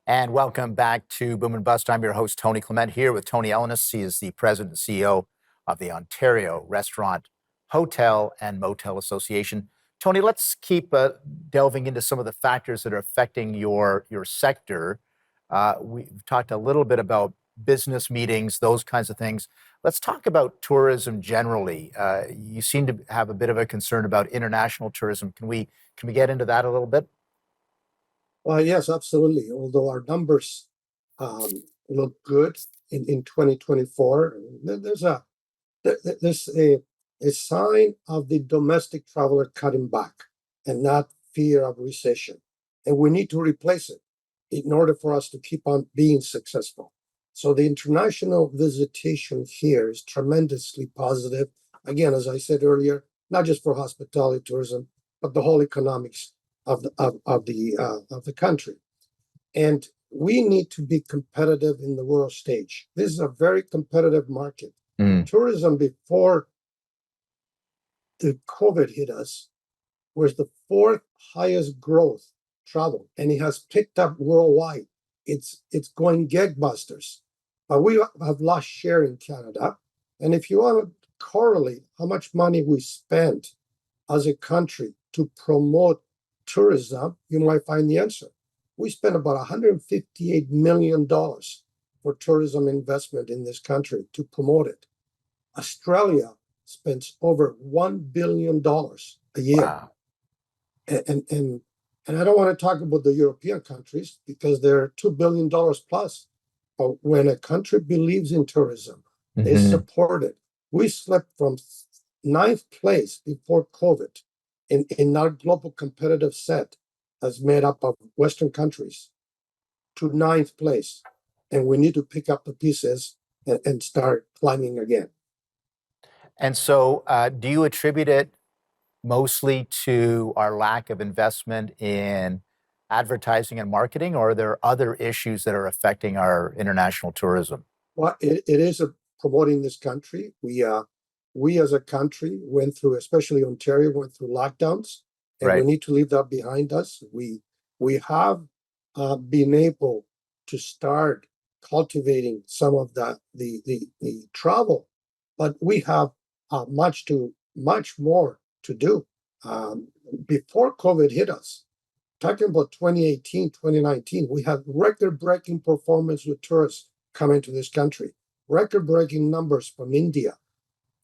And welcome back to Boom and Bust. I'm your host, Tony Clement, here with Tony Elenis. He is the president and CEO of the Ontario Restaurant, Hotel, and Motel Association. Tony, let's keep delving into some of the factors that are affecting your sector. We've talked a little bit about business meetings, those kinds of things. Let's talk about tourism generally. You seem to have a bit of a concern about international tourism. Can we get into that a little bit? Well, yes, absolutely. Although our numbers look good in 2024, there's a sign of the domestic traveler cutting back and not fear of recession. And we need to replace it in order for us to keep on being successful. So the international visitation here is tremendously positive. Again, as I said earlier, not just for hospitality tourism, but the whole economics of the country. And we need to be competitive in the world stage. This is a very competitive market. Tourism before the COVID hit us was the fourth highest growth travel, and it has picked up worldwide. It's going gangbusters. But we have lost share in Canada. And if you want to correlate how much money we spend as a country to promote tourism, you might find the answer. We spent about $158 million for tourism investment in this country to promote it. Australia spends over $1 billion a year. Wow. And I don't want to talk about the European countries because they're $2 billion plus. But when a country believes in tourism, they support it. We slipped from ninth place before COVID in our global competitive set as made up of Western countries to ninth place. And we need to pick up the pieces and start climbing again. And so do you attribute it mostly to our lack of investment in advertising and marketing, or are there other issues that are affecting our international tourism? Well, it is promoting this country. We as a country went through, especially Ontario, went through lockdowns, and we need to leave that behind us. We have been able to start cultivating some of the travel, but we have much more to do. Before COVID hit us, talking about 2018, 2019, we had record-breaking performance with tourists coming to this country, record-breaking numbers from India,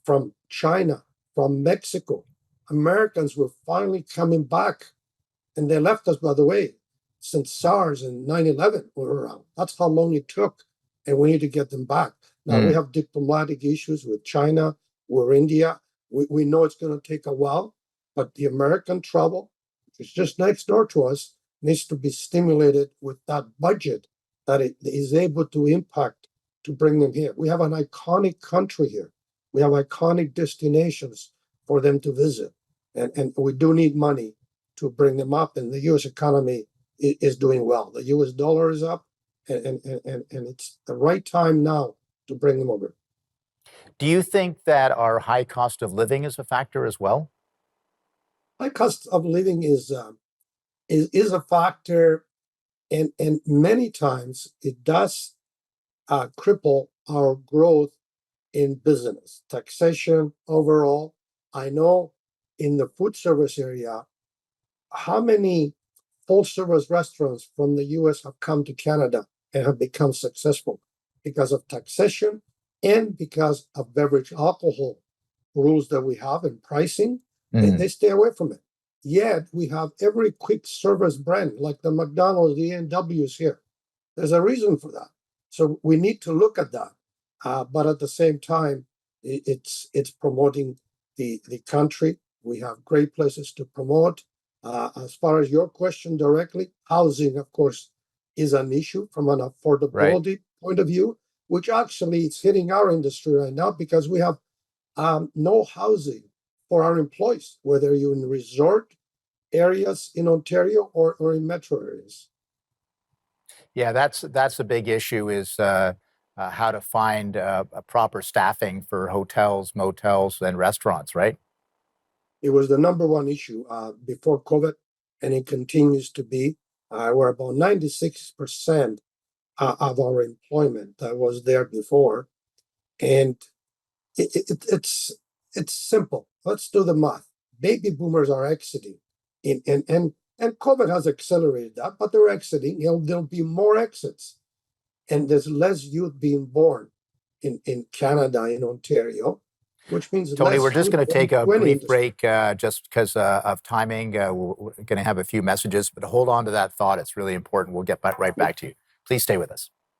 from China, from Mexico. Americans were finally coming back, and they left us, by the way, since SARS and 9/11 were around. That's how long it took, and we need to get them back. Now, we have diplomatic issues with China, with India. We know it's going to take a while, but the American travel, which is just next door to us, needs to be stimulated with that budget that it is able to impact to bring them here. We have an iconic country here. We have iconic destinations for them to visit. And we do need money to bring them up. And the U.S. economy is doing well. The U.S. dollar is up, and it's the right time now to bring them over. Do you think that our high cost of living is a factor as well? High cost of living is a factor, and many times it does cripple our growth in business, taxation overall. I know in the food service area, how many full service restaurants from the US have come to Canada and have become successful because of taxation and because of beverage alcohol rules that we have in pricing. They stay away from it. Yet we have every quick service brand like the McDonald's, the A&W's here. There's a reason for that. So we need to look at that. But at the same time, it's promoting the country. We have great places to promote. As far as your question directly, housing, of course, is an issue from an affordability point of view, which actually is hitting our industry right now because we have no housing for our employees, whether you're in resort areas in Ontario or in metro areas. Yeah, that's a big issue is how to find a proper staffing for hotels, motels, and restaurants, right? It was the number one issue before COVID, and it continues to be. We're about 96% of our employment that was there before. And it's simple. Let's do the math. Baby boomers are exiting, and COVID has accelerated that, but they're exiting. There'll be more exits, and there's less youth being born in Canada, in Ontario, which means Tony, less we're just youth going to take a going brief into break just because of timing. We're going to have a few messages, but hold on to that thought. It's really important. We'll get right back to you. Please stay with us.